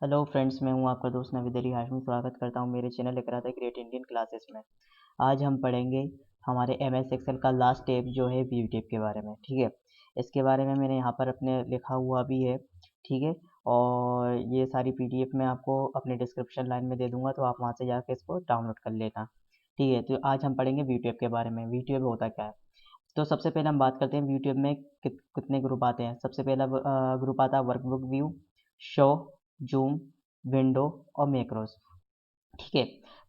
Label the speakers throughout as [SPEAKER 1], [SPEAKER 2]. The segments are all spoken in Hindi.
[SPEAKER 1] हेलो फ्रेंड्स, मैं हूं आपका दोस्त नवीद अली हाशमी। स्वागत करता हूं मेरे चैनल लेकर आता है ग्रेट इंडियन क्लासेस में। आज हम पढ़ेंगे हमारे एमएस एक्सेल का लास्ट स्टेप जो है व्यू टेप के बारे में। ठीक है, इसके बारे में मैंने यहाँ पर अपने लिखा हुआ भी है। ठीक है, और ये सारी पीडीएफ मैं आपको अपने डिस्क्रिप्शन लाइन में दे दूंगा, तो आप वहाँ से जाकर इसको डाउनलोड कर लेना। ठीक है, तो आज हम पढ़ेंगे व्यू टेप के बारे में। व्यू टेप होता क्या है? तो सबसे पहले हम बात करते हैं व्यू टेब में कितने ग्रुप आते हैं। सबसे पहला ग्रुप आता है workbook view, show, zoom, window और मैक्रोस। ठीक है,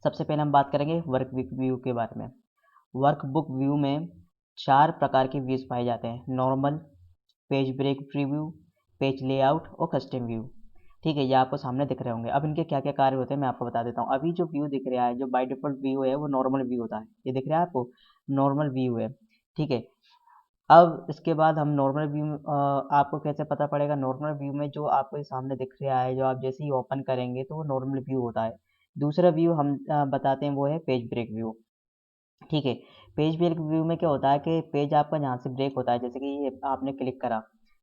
[SPEAKER 1] सबसे पहले हम बात करेंगे वर्कबुक व्यू के बारे में। वर्कबुक व्यू में 4 प्रकार के व्यूज पाए जाते हैं: normal, page break preview, page layout और कस्टम व्यू। ठीक है, ये आपको सामने दिख रहे होंगे। अब इनके क्या क्या कार्य होते हैं मैं आपको बता देता हूँ। अभी जो व्यू दिख रहा है, जो बाय डिफॉल्ट व्यू है, वो नॉर्मल व्यू होता है। ये दिख रहा है आपको, नॉर्मल व्यू है। ठीक है, अब इसके बाद हम नॉर्मल व्यू आपको कैसे पता पड़ेगा? नॉर्मल व्यू में जो आपको ये सामने दिख रहा है, जो आप जैसे ही ओपन करेंगे तो वो नॉर्मल व्यू होता है। दूसरा व्यू हम बताते हैं, वो है पेज ब्रेक व्यू। ठीक है, पेज ब्रेक व्यू में क्या होता है कि पेज आपका जहाँ से ब्रेक होता है, जैसे कि ये आपने क्लिक करा।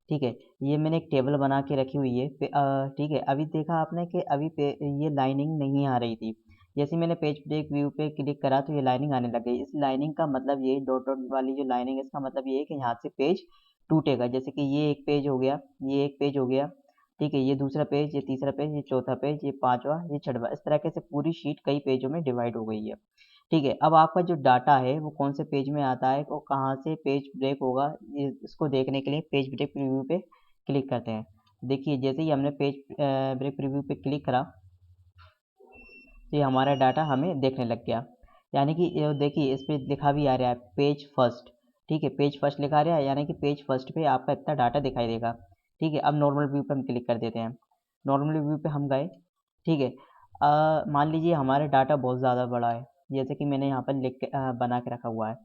[SPEAKER 1] ठीक है, ये मैंने एक टेबल बना के रखी हुई है। ठीक है, अभी देखा आपने कि अभी ये लाइनिंग नहीं आ रही थी। जैसे ही मैंने पेज ब्रेक व्यू पे क्लिक करा तो ये लाइनिंग आने लग गई। इस लाइनिंग का मतलब ये डॉट डॉट वाली जो लाइनिंग है, इसका मतलब ये है कि यहाँ से पेज टूटेगा। जैसे कि ये एक पेज हो गया, ये एक पेज हो गया। ठीक है, ये दूसरा पेज, ये तीसरा पेज, ये चौथा पेज, ये पांचवा, ये छठवा। इस तरीके से पूरी शीट कई पेजों में डिवाइड हो गई है। ठीक है, अब आपका जो डाटा है वो कौन से पेज में आता है और कहाँ से पेज ब्रेक होगा, ये इसको देखने के लिए पेज ब्रेक प्रीव्यू पे क्लिक करते हैं। देखिए, जैसे ही हमने पेज ब्रेक प्रीव्यू पे क्लिक करा तो ये हमारा डाटा हमें देखने लग गया। यानी कि ये देखिए, इस पे लिखा भी आ रहा है पेज फर्स्ट। ठीक है, पेज फर्स्ट लिखा रहा है, यानी कि पेज फर्स्ट पे आपका इतना डाटा दिखाई देगा। ठीक है, अब नॉर्मल व्यू पे हम क्लिक कर देते हैं। नॉर्मल व्यू पे हम गए। ठीक है, मान लीजिए हमारा डाटा बहुत ज़्यादा बड़ा है, जैसे कि मैंने यहाँ पर बना के रखा हुआ है।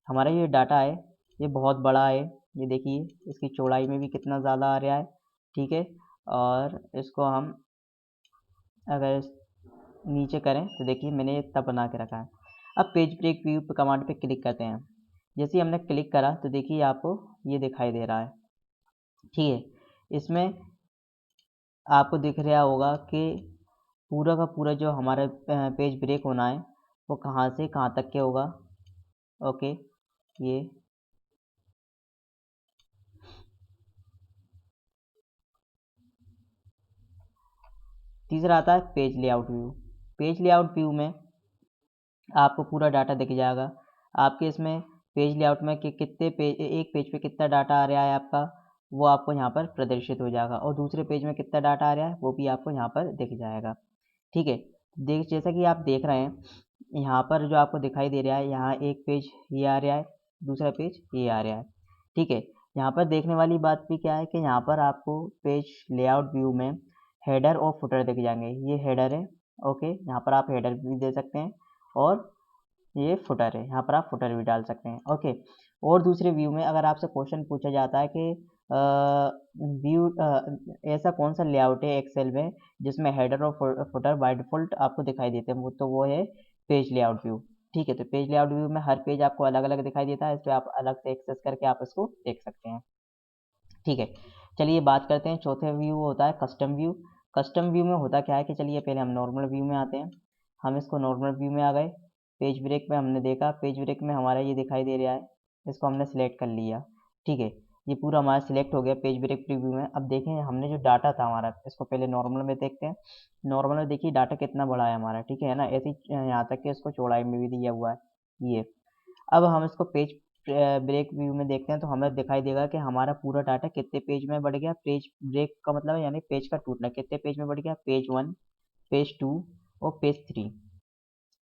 [SPEAKER 1] हमारा ये डाटा है, ये बहुत बड़ा है। ये देखिए, इसकी चौड़ाई में भी कितना ज़्यादा आ रहा है। ठीक है, और इसको हम अगर नीचे करें तो देखिए मैंने ये तब बना के रखा है। अब पेज ब्रेक व्यू पे कमांड पे क्लिक करते हैं। जैसे ही हमने क्लिक करा तो देखिए आपको ये दिखाई दे रहा है। ठीक है, इसमें आपको दिख रहा होगा कि पूरा का पूरा जो हमारा पेज ब्रेक होना है वो कहाँ से कहाँ तक के होगा। ओके, ये तीसरा आता है page layout view. Page layout view में आपको पूरा डाटा दिख जाएगा। आपके इसमें पेज लेआउट में कि कितने पेज, एक पेज पे कितना डाटा आ रहा है आपका, वो आपको यहाँ पर प्रदर्शित हो जाएगा, और दूसरे पेज में कितना डाटा आ रहा है वो भी आपको यहाँ पर दिख जाएगा। ठीक है, जैसा कि आप देख रहे हैं, यहाँ पर जो आपको दिखाई दे रहा है, यहाँ एक पेज ये आ रहा है, दूसरा पेज ये आ रहा है। ठीक है, यहाँ पर देखने वाली बात भी क्या है कि यहाँ पर आपको पेज लेआउट व्यू में हेडर और फुटर दिख जाएंगे। ये हेडर है। ओके, यहाँ पर आप हेडर भी दे सकते हैं, और ये फुटर है, यहाँ पर आप फुटर भी डाल सकते हैं। ओके, और दूसरे व्यू में अगर आपसे क्वेश्चन पूछा जाता है कि व्यू ऐसा कौन सा लेआउट है एक्सेल में जिसमें हेडर और फुटर बाय डिफॉल्ट आपको दिखाई देते हैं, वो है पेज लेआउट व्यू। ठीक है, तो पेज लेआउट व्यू में हर पेज आपको अलग अलग दिखाई देता है, इस पर आप अलग से एक्सेस करके आप इसको देख सकते हैं। ठीक है, चलिए बात करते हैं। चौथे व्यू होता है कस्टम व्यू। कस्टम व्यू में होता क्या है कि चलिए पहले हम नॉर्मल व्यू में आते हैं। हम इसको नॉर्मल व्यू में आ गए। पेज ब्रेक में हमने देखा, पेज ब्रेक में हमारा ये दिखाई दे रहा है, इसको हमने सेलेक्ट कर लिया। ठीक है, ये पूरा हमारा सिलेक्ट हो गया पेज ब्रेक प्रीव्यू में। अब देखें हमने जो डाटा था हमारा, इसको पहले नॉर्मल में देखते हैं। नॉर्मल में देखिए डाटा कितना बड़ा है हमारा। ठीक है ना, ऐसे ही यहाँ तक कि इसको चौड़ाई में भी दिया हुआ है ये। अब हम इसको पेज ब्रेक व्यू में देखते हैं तो हमें दिखाई देगा कि हमारा पूरा डाटा कितने पेज में बढ़ गया। पेज ब्रेक का मतलब है यानी पेज का टूटना, कितने पेज में बढ़ गया, पेज 1, पेज 2 और पेज 3।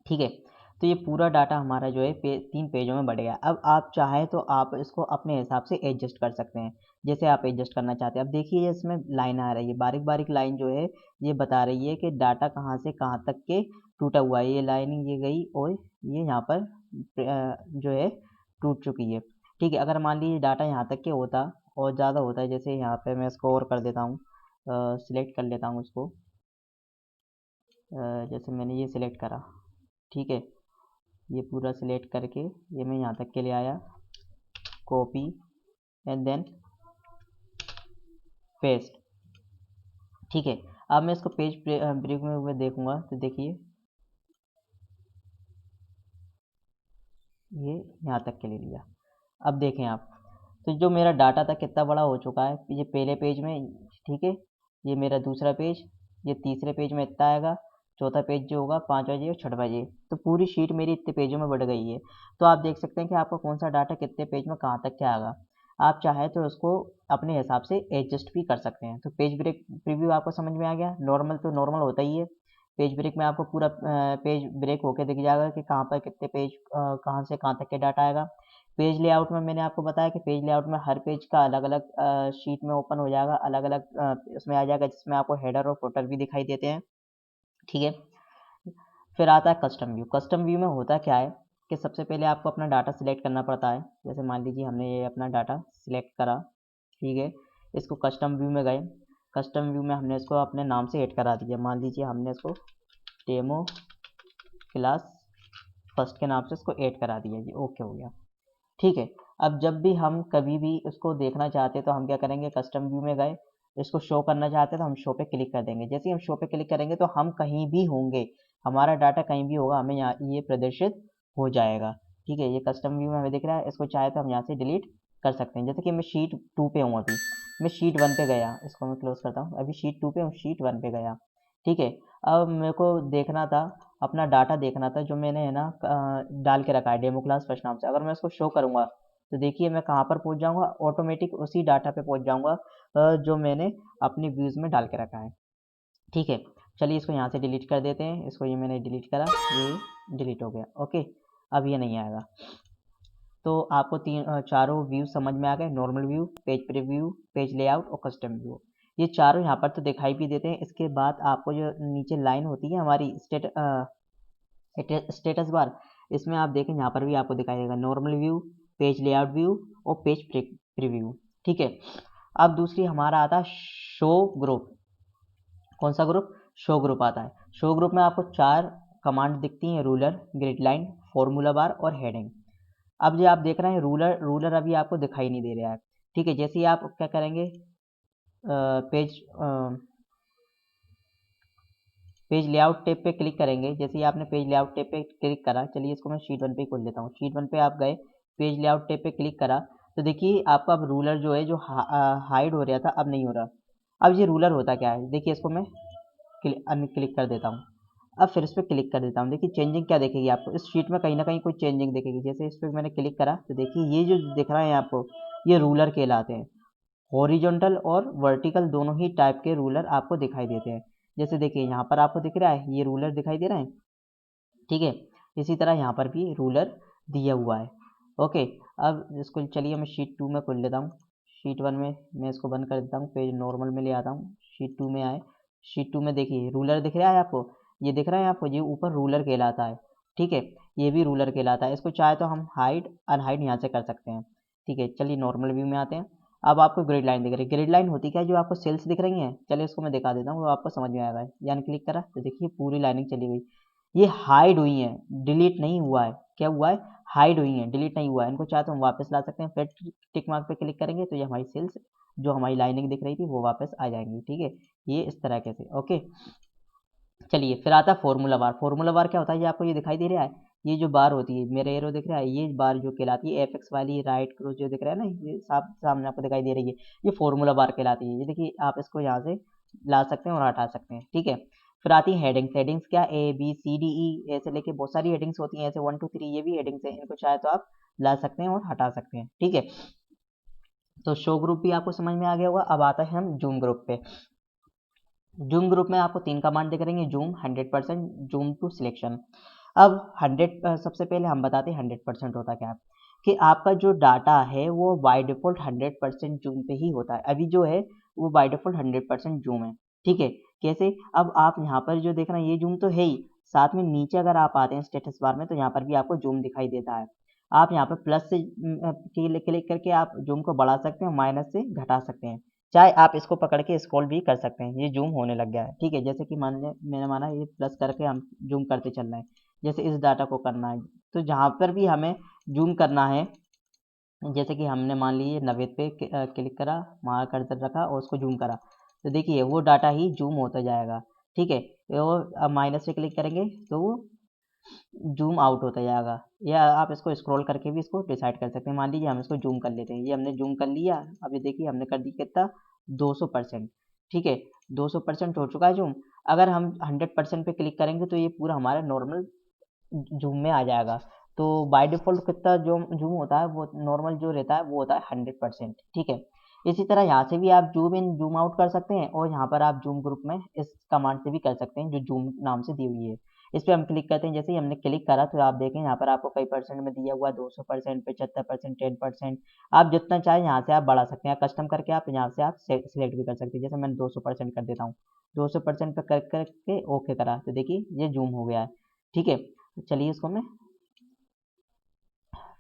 [SPEAKER 1] ठीक है, तो ये पूरा डाटा हमारा जो है 3 पेजों में बढ़ गया। अब आप चाहें तो आप इसको अपने हिसाब से एडजस्ट कर सकते हैं, जैसे आप एडजस्ट करना चाहते हैं। अब देखिए इसमें लाइन आ रही है, बारीक बारीक लाइन जो है ये बता रही है कि डाटा कहाँ से कहाँ तक के टूटा हुआ है। ये लाइनिंग ये गई और ये यहाँ पर जो है टूट चुकी है। ठीक है, अगर मान लीजिए डाटा यहाँ तक के होता और ज़्यादा होता है, जैसे यहाँ पे मैं इसको और कर देता हूँ, सिलेक्ट कर लेता हूँ इसको। जैसे मैंने ये सिलेक्ट करा। ठीक है, ये पूरा सिलेक्ट करके ये मैं यहाँ तक के ले आया, कॉपी एंड देन पेस्ट। ठीक है, अब मैं इसको पेज ब्रेक में देखूंगा तो देखिए ये यहाँ तक के ले लिया। अब देखें आप, तो जो मेरा डाटा था कितना बड़ा हो चुका है, ये पहले पेज में, ठीक है, ये मेरा दूसरा पेज, ये तीसरे पेज में इतना आएगा, चौथा पेज जो होगा 5वां ये और 6वां ये, तो पूरी शीट मेरी इतने पेजों में बढ़ गई है। तो आप देख सकते हैं कि आपका कौन सा डाटा कितने पेज में कहाँ तक क्या आएगा। आप चाहे तो उसको अपने हिसाब से एडजस्ट भी कर सकते हैं। तो पेज ब्रेक प्रीव्यू आपको समझ में आ गया। नॉर्मल तो नॉर्मल होता ही है, पेज ब्रेक में आपको पूरा पेज ब्रेक होके दिख जाएगा कि कहाँ पर कितने पेज कहाँ से कहाँ तक के डाटा आएगा। पेज लेआउट में मैंने आपको बताया कि पेज लेआउट में हर पेज का अलग अलग शीट में ओपन हो जाएगा, अलग अलग इसमें आ जाएगा, जिसमें आपको हेडर और फुटर भी दिखाई देते हैं, ठीक है। फिर आता है कस्टम व्यू। कस्टम व्यू में होता क्या है कि सबसे पहले आपको अपना डाटा सिलेक्ट करना पड़ता है। जैसे मान लीजिए हमने ये अपना डाटा सिलेक्ट करा, ठीक है, इसको कस्टम व्यू में गए, कस्टम व्यू में हमने इसको अपने नाम से ऐड करा दिया। मान लीजिए हमने इसको डेमो क्लास फर्स्ट के नाम से इसको ऐड करा दिया जी, ओके हो गया, ठीक है। अब जब भी हम कभी भी उसको देखना चाहते हैं तो हम क्या करेंगे, कस्टम व्यू में गए, इसको शो करना चाहते हैं तो हम शो पे क्लिक कर देंगे। जैसे ही हम शो पे क्लिक करेंगे तो हम कहीं भी होंगे, हमारा डाटा कहीं भी होगा, हमें यहाँ ये प्रदर्शित हो जाएगा, ठीक है। ये कस्टम व्यू में हमें दिख रहा है, इसको चाहे तो हम यहाँ से डिलीट कर सकते हैं। जैसे कि मैं शीट 2 पे हूँ, अभी मैं शीट 1 पे गया, इसको मैं क्लोज करता हूँ, अभी शीट 2 पे हूँ, शीट 1 पे गया, ठीक है। अब मेरे को देखना था, अपना डाटा देखना था जो मैंने है ना डाल के रखा है डेमो क्लास फर्स्ट नाम से। अगर मैं इसको शो करूँगा तो देखिए मैं कहाँ पर पहुँच जाऊँगा, ऑटोमेटिक उसी डाटा पे पहुँच जाऊँगा जो मैंने अपनी व्यूज़ में डाल के रखा है, ठीक है। चलिए इसको यहाँ से डिलीट कर देते हैं, इसको ये मैंने डिलीट करा, ये डिलीट हो गया, ओके। अब ये नहीं आएगा। तो आपको चारों व्यू समझ में आ गए, normal view, page preview, page layout और कस्टम व्यू। ये चारों यहाँ पर तो दिखाई भी देते हैं। इसके बाद आपको जो नीचे लाइन होती है हमारी स्टेटस बार, इसमें आप देखें यहाँ पर भी आपको दिखाई देगा normal view, page layout view और पेज प्रीव्यू, ठीक है। अब दूसरी हमारा आता है शो ग्रुप। कौन सा ग्रुप? शो ग्रुप आता है। शो ग्रुप में आपको 4 कमांड दिखती हैं, ruler, grid line, formula bar और हेडिंग। अब जो आप देख रहे हैं रूलर, रूलर अभी आपको दिखाई नहीं दे रहा है, ठीक है। जैसे ही आप क्या करेंगे, पेज पेज लेआउट टैब पे क्लिक करेंगे, जैसे ही आपने पेज लेआउट टैब पे क्लिक करा, चलिए इसको मैं शीट 1 पे खोल लेता हूँ। शीट 1 पे आप गए, पेज लेआउट टैब पे क्लिक करा, तो देखिए आपका अब रूलर जो है जो हाइड हो रहा था अब नहीं हो रहा। अब ये रूलर होता क्या है, देखिए इसको मैं अनक्लिक कर देता हूँ। अब फिर इस पर क्लिक कर देता हूँ, देखिए चेंजिंग क्या देखेगी आपको, इस शीट में कहीं ना कहीं कोई चेंजिंग दिखेगी। जैसे इस पर मैंने क्लिक करा तो देखिए ये जो दिख रहा है आपको, ये रूलर कहलाते हैं। हॉरिजॉन्टल और वर्टिकल दोनों ही टाइप के रूलर आपको दिखाई देते हैं। जैसे देखिए यहाँ पर आपको दिख रहा है ये रूलर दिखाई दे रहा है, ठीक है। इसी तरह यहाँ पर भी रूलर दिया हुआ है, ओके। अब इसको चलिए मैं शीट 2 में खोल लेता हूँ। शीट 1 में मैं इसको बंद कर देता हूँ, पेज नॉर्मल में ले आता हूँ, शीट 2 में आए। शीट 2 में देखिए रूलर दिख रहा है आपको, ये दिख रहा है आपको, ये ऊपर रूलर कहलाता है, ठीक है। ये भी रूलर कहलाता है। इसको चाहे तो हम हाइड अनहाइड यहाँ से कर सकते हैं, ठीक है। चलिए नॉर्मल व्यू में आते हैं। अब आपको ग्रिड लाइन दिख रही है। ग्रिड लाइन होती क्या है, जो आपको सेल्स दिख रही हैं, चलिए इसको मैं दिखा देता हूँ, वो आपको समझ में आएगा। यानी क्लिक करा तो देखिए पूरी लाइनिंग चली गई। ये हाइड हुई हैं, डिलीट नहीं हुआ है। क्या हुआ है? हाइड हुई हैं, डिलीट नहीं हुआ है। इनको चाहे तो हम वापस ला सकते हैं, फिर टिक मार्क पे क्लिक करेंगे तो ये हमारी सेल्स जो हमारी लाइनिंग दिख रही थी वो वापस आ जाएंगी, ठीक है। ये इस तरीके से, ओके। चलिए फिर आता है फॉर्मूला बार। फॉर्मूला बार क्या होता है, ये आपको ये दिखाई दे रहा है, ये जो बार होती है, मेरे एरो दिख रहा है, ये बार जो कहलाती है एफ वाली राइट क्रॉस जो दिख रहा है ना, ये सामने आपको दिखाई दे रही है, ये फॉर्मूला बार कहलाती है। ये देखिए आप इसको यहाँ से ला सकते हैं और हटा सकते हैं, ठीक है। फिर आती है हेडिंग्स। हेडिंग्स क्या, A B C D E ऐसे लेके बहुत सारी हेडिंग्स होती हैं, ऐसे 1 2 3 ये भी हेडिंग्स हैं। इनको चाहे तो आप ला सकते हैं और हटा सकते हैं, ठीक है। तो शो ग्रुप भी आपको समझ में आ गया होगा। अब आता है हम जूम ग्रुप पे। जूम ग्रुप में आपको 3 कमांड दिख रही है, जूम, 100%, जूम टू सिलेक्शन। अब 100 सबसे पहले हम बताते हैं 100% होता क्या है, कि आपका जो डाटा है वो बाय डिफ़ॉल्ट 100% जूम पे ही होता है। अभी जो है वो बाय डिफ़ॉल्ट 100% जूम है, ठीक है। कैसे? अब आप यहाँ पर जो देख रहे हैं ये जूम तो है ही, साथ में नीचे अगर आप आते हैं स्टेटस बार में तो यहाँ पर भी आपको जूम दिखाई देता है। आप यहाँ पर प्लस से क्लिक करके आप जूम को बढ़ा सकते हैं, माइनस से घटा सकते हैं, चाहे आप इसको पकड़ के स्क्रॉल भी कर सकते हैं। ये जूम होने लग गया है, ठीक है। जैसे कि मान लिया मैंने माना ये प्लस करके हम जूम करते चल रहे हैं, जैसे इस डाटा को करना है तो जहाँ पर भी हमें जूम करना है, जैसे कि हमने मान लीजिए 90 पे क्लिक करा, वहाँ कर्सर रखा और उसको जूम करा, तो देखिए वो डाटा ही जूम होता जाएगा, ठीक है। वो अब माइनस पे क्लिक करेंगे तो वो जूम आउट होता जाएगा, या आप इसको स्क्रॉल करके भी इसको डिसाइड कर सकते हैं। मान लीजिए हम इसको जूम कर लेते हैं, ये हमने जूम कर लिया। अब ये देखिए हमने कर दी कितना, 200%, ठीक है। 200% हो चुका है जूम। अगर हम 100% पे क्लिक करेंगे तो ये पूरा हमारा नॉर्मल जूम में आ जाएगा। तो बाय डिफ़ॉल्ट कितना जूम जूम होता है, वो नॉर्मल जो रहता है वो होता है 100%, ठीक है। इसी तरह यहाँ से भी आप जूम इन जूम आउट कर सकते हैं, और यहाँ पर आप जूम ग्रुप में इस कमांड से भी कर सकते हैं जो जूम नाम से दी हुई है। इस पे हम क्लिक करते हैं, जैसे ही हमने क्लिक करा तो आप देखें यहाँ पर आपको कई परसेंट में दिया हुआ है, 200%, 75%, 10%। आप जितना चाहें यहाँ से आप बढ़ा सकते हैं, कस्टम करके आप यहाँ से आप सिलेक्ट भी कर सकते हैं। जैसे मैंने 200% कर देता हूँ, 200% पे कर करके ओके करा तो देखिए ये जूम हो गया है, ठीक है। तो चलिए इसको मैं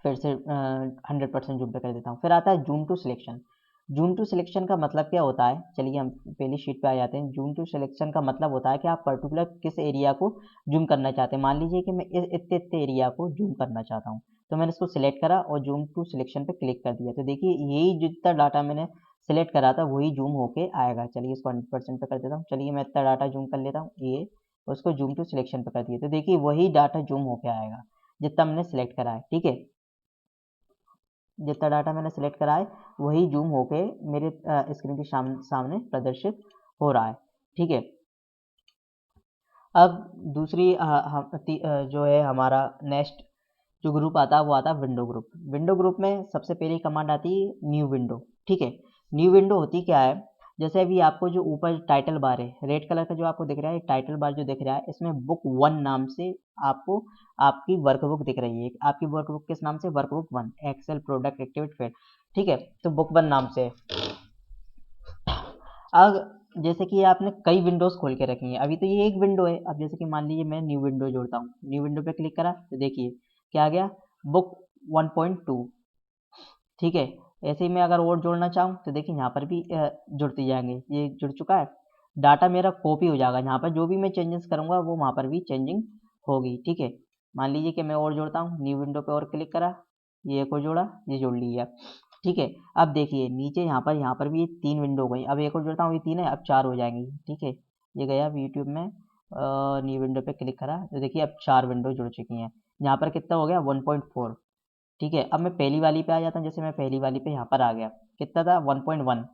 [SPEAKER 1] फिर से 100% जूम पे कर देता हूँ। फिर आता है zoom to selection. Zoom to selection का मतलब क्या होता है, चलिए हम पहली शीट पे आ जाते हैं। जूम टू सिलेक्शन का मतलब होता है कि आप पर्टिकुलर किस एरिया को जूम करना चाहते हैं। मान लीजिए कि मैं इस इतने इतने एरिया को जूम करना चाहता हूँ, तो मैंने इसको सिलेक्ट करा और जूम टू सिलेक्शन पे क्लिक कर दिया। तो देखिए यही जितना डाटा मैंने सिलेक्ट करा था वही जूम होके आएगा। चलिए इसको 100% पे कर देता हूँ। चलिए मैं इतना डाटा जूम कर लेता हूँ, ये उसको जूम टू सिलेक्शन पे कर दिया। तो देखिए वही डाटा जूम होके आएगा जितना मैंने सिलेक्ट करा है, ठीक है। जितना डाटा मैंने सेलेक्ट करा है वही जूम होके मेरे स्क्रीन के सामने प्रदर्शित हो रहा है, ठीक है। अब दूसरी जो है हमारा नेक्स्ट जो ग्रुप आता है वो आता है विंडो ग्रुप। विंडो ग्रुप में सबसे पहली कमांड आती है न्यू विंडो, ठीक है। न्यू विंडो होती क्या है, जैसे अभी आपको जो ऊपर टाइटल बार है रेड कलर का जो आपको दिख रहा है, टाइटल बार जो दिख रहा है, इसमें बुक 1 नाम से आपको आपकी वर्कबुक दिख रही है। आपकी वर्कबुक किस नाम से, वर्कबुक 1 एक्सेल प्रोडक्ट एक्टिविटी फिर, ठीक है। तो बुक 1 नाम से। अब जैसे कि आपने कई विंडोज खोल के रखी हैं, अभी तो ये एक विंडो है। अब जैसे कि मान लीजिए मैं न्यू विंडो जोड़ता हूँ, न्यू विंडो पे क्लिक करा तो देखिए क्या आ गया, बुक 1.2, ठीक है। ऐसे ही मैं अगर और जोड़ना चाहूँ तो देखिए यहाँ पर भी जुड़ती जाएंगे, ये जुड़ चुका है। डाटा मेरा कॉपी हो जाएगा, यहाँ पर जो भी मैं चेंजेस करूँगा वो वहाँ पर भी चेंजिंग होगी, ठीक है। मान लीजिए कि मैं और जोड़ता हूँ, न्यू विंडो पे और क्लिक करा, ये एक और जोड़ा, ये जोड़ लिया, ठीक है। अब देखिए नीचे यहाँ पर भी 3 विंडो हो गई। अब एक और जोड़ता हूँ, ये 3 है, अब 4 हो जाएंगी, ठीक है। ये गया अब यूट्यूब में न्यू विंडो पे क्लिक करा तो देखिए अब 4 विंडो जुड़ चुकी हैं। यहाँ पर कितना हो गया, 1.4, ठीक है। अब मैं पहली वाली पे आ जाता हूँ, जैसे मैं पहली वाली पे यहाँ पर आ गया, कितना था 1.1।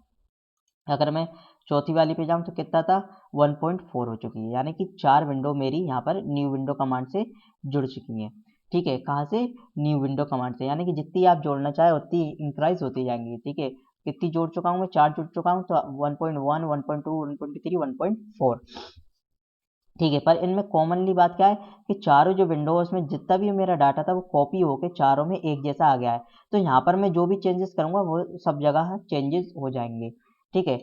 [SPEAKER 1] अगर मैं चौथी वाली पे जाऊँ तो कितना था 1.4 हो चुकी है, यानी कि 4 विंडो मेरी यहाँ पर न्यू विंडो कमांड से जुड़ चुकी हैं, ठीक है। कहाँ से, न्यू विंडो कमांड से, यानी कि जितनी आप जोड़ना चाहे उतनी इंक्राइज होती जाएंगी, ठीक है। कितनी जोड़ चुका हूँ मैं, 4 जुड़ चुका हूँ, तो 1.1, 1.2, 1.3, 1.4, ठीक है। पर इनमें कॉमनली बात क्या है कि चारों जो विंडो है उसमें जितना भी मेरा डाटा था वो कॉपी होके चारों में एक जैसा आ गया है। तो यहाँ पर मैं जो भी चेंजेस करूँगा वो सब जगह चेंजेस हो जाएंगे, ठीक है।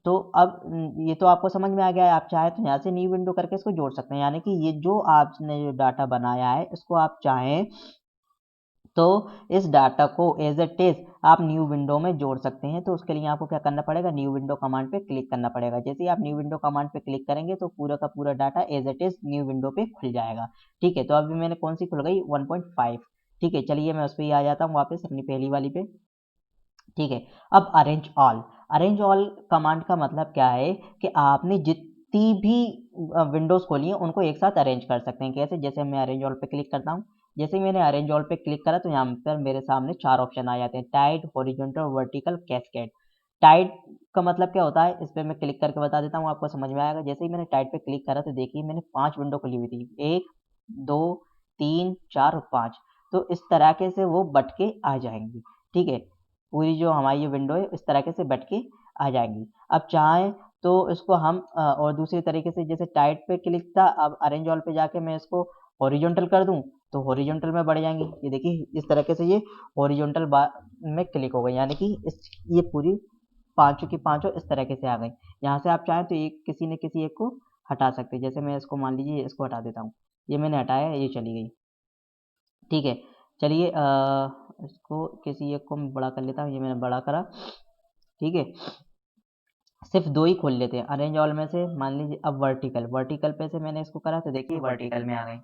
[SPEAKER 1] तो अब ये तो आपको समझ में आ गया है। आप चाहे तो यहाँ से न्यू विंडो करके इसको जोड़ सकते हैं, यानी कि ये जो आपने जो डाटा बनाया है इसको आप चाहें तो इस डाटा को एज इट इज आप न्यू विंडो में जोड़ सकते हैं। तो उसके लिए आपको क्या करना पड़ेगा, न्यू विंडो कमांड पे क्लिक करना पड़ेगा। जैसे ही आप न्यू विंडो कमांड पे क्लिक करेंगे तो पूरा का पूरा data as it is new window पे खुल जाएगा, ठीक है। तो अभी मैंने कौन सी खुल गई, 1.5, ठीक है। चलिए मैं उस पर ही आ जाता हूँ वापस अपनी पहली वाली पे, ठीक है। अब अरेंज ऑल कमांड का मतलब क्या है कि आपने जितनी भी विंडोज खोली हैं उनको एक साथ अरेंज कर सकते हैं। कैसे, जैसे मैं अरेंज ऑल पे क्लिक करता हूँ, जैसे ही मैंने अरेंज ऑल पे क्लिक करा तो यहाँ पर मेरे सामने 4 ऑप्शन आ जाते हैं, टाइड, हॉरिजॉन्टल, वर्टिकल, कैस्केड। टाइड का मतलब क्या होता है, इस पर मैं क्लिक करके बता देता हूँ, आपको समझ में आएगा। जैसे ही मैंने टाइड पे क्लिक करा तो देखिए मैंने 5 विंडो खुली हुई थी, 1, 2, 3, 4 और 5। तो इस तरीके से वो बट के आ जाएंगी, ठीक है। पूरी जो हमारी ये विंडो है इस तरीके से बट के आ जाएंगी। अब चाहें तो इसको हम और दूसरे तरीके से, जैसे टाइट पे क्लिक था, अब अरेंज ऑल पे जाके मैं इसको हॉरिजॉन्टल कर दूं तो हॉरिजॉन्टल में बढ़ जाएंगी। ये देखिए इस तरीके से ये हॉरिजॉन्टल में क्लिक हो गई, यानी कि इस ये पूरी पांचों की पांचों इस तरीके से आ गई। यहाँ से आप चाहें तो एक किसी न किसी एक को हटा सकते हैं। जैसे मैं इसको मान लीजिए इसको हटा देता हूँ, ये मैंने हटाया, ये चली गई, ठीक है। चलिए इसको किसी एक को मैं बड़ा कर लेता हूँ, ये मैंने बड़ा करा, ठीक है। सिर्फ 2 ही खोल लेते हैं अरेंज ऑल में से। मान लीजिए अब वर्टिकल, वर्टिकल पे से मैंने इसको करा तो देखिए वर्टिकल में आ गई,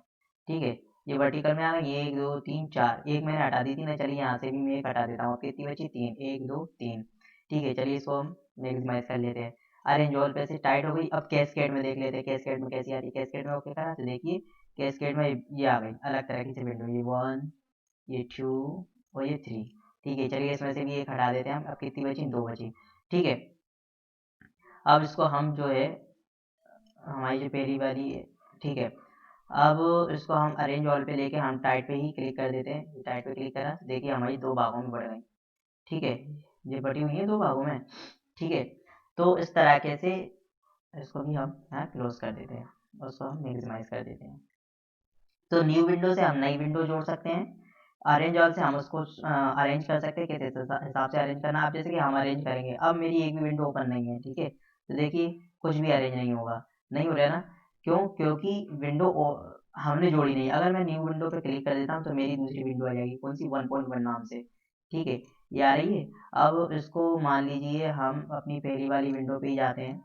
[SPEAKER 1] ठीक है। ये वर्टिकल में आ गई, 1, 2, 3, 4, एक मैंने हटा दी थी ना, चलिए यहाँ से भी मैं एक हटा देता हूँ, कितनी बची, 3, 1, 2, 3, ठीक है। चलिए इसको हम मैक्सिमाइज कर लेते हैं। अरेंज ऑल पे से टाइट हो गई। अब कैस्केड में देख लेते हैं कैस्केड में कैसी आ रही है। कैस्केड में ओके करा तो देखिए कैस्केड में ये आ गई अलग तरह की से विंडो, ये 1, ये 2 और ये 3। ठीक है, चलिए इसमें से भी एक हटा देते हैं हम। अब कितनी बची, 2 बची। ठीक है, अब इसको हम जो है हमारी जो पहली वाली है, ठीक है, अब इसको हम अरेंज ऑल पे लेके हम टाइट पे ही क्लिक कर देते हैं। टाइट पे क्लिक करा तो देखिए हमारी 2 भागों में बढ़ गई। ठीक है, ये बटी हुई है 2 भागों में। ठीक है, तो इस तरीके से इसको भी हम यहाँ क्लोज कर देते हैं और उसको हम मिनिमाइज कर देते हैं। तो न्यू विंडो से हम नई विंडो जोड़ सकते हैं। अरेंज ऑल से हम उसको अरेंज कर सकते हैं किस हिसाब से अरेंज करना है। आप जैसे कि हम अरेंज करेंगे, अब मेरी एक भी विंडो ओपन नहीं है। ठीक है, तो देखिए कुछ भी अरेंज नहीं होगा, नहीं हो रहा है ना। क्यों? क्योंकि विंडो हमने जोड़ी नहीं। अगर मैं न्यू विंडो पे क्लिक कर देता हूँ तो मेरी दूसरी विंडो आ जाएगी, कौन सी, 1.1 नाम से। ठीक है, ये आ रही है। अब इसको मान लीजिए हम अपनी पहली वाली विंडो पे ही जाते हैं।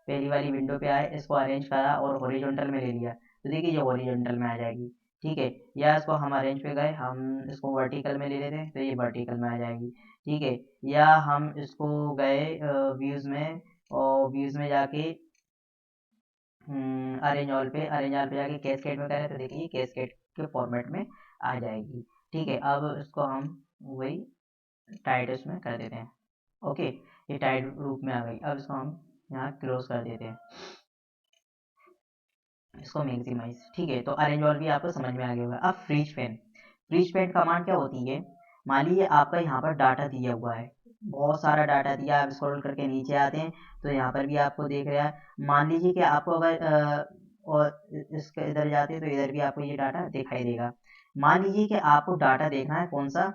[SPEAKER 1] पहली वाली विंडो पे आए, इसको अरेंज करा और हॉरिजॉन्टल में ले लिया तो देखिए ये हॉरिजॉन्टल में आ जाएगी। ठीक है, या इसको हम अरेंज पे गए, हम इसको वर्टिकल में ले लेते हैं तो ये वर्टिकल में आ जाएगी। ठीक है, या हम इसको गए व्यूज में और व्यूज में जाके अरेंज ऑल पे जाके कैस्केड में करें तो देखिए कैस्केड के फॉर्मेट में आ जाएगी। ठीक है, अब इसको हम वही टाइट इसमें कर देते हैं। ओके, ये टाइट रूप में आ गई। अब इसको हम यहाँ क्लोज कर देते हैं, इसको मैक्सिमाइज। ठीक है, तो अरेंज ऑल भी आपको समझ में आ गया होगा। अब freeze pane, freeze pane command क्या होती है। मान लीजिए आपका यहाँ पर डाटा दिया हुआ है, बहुत सारा डाटा दिया, आप स्क्रॉल करके नीचे आते हैं तो यहाँ पर भी आपको देख रहा है। मान लीजिए कि आपको अगर और इसके इधर जाते हैं तो इधर भी आपको ये डाटा दिखाई देगा। मान लीजिए कि आपको डाटा देखना है कौन सा,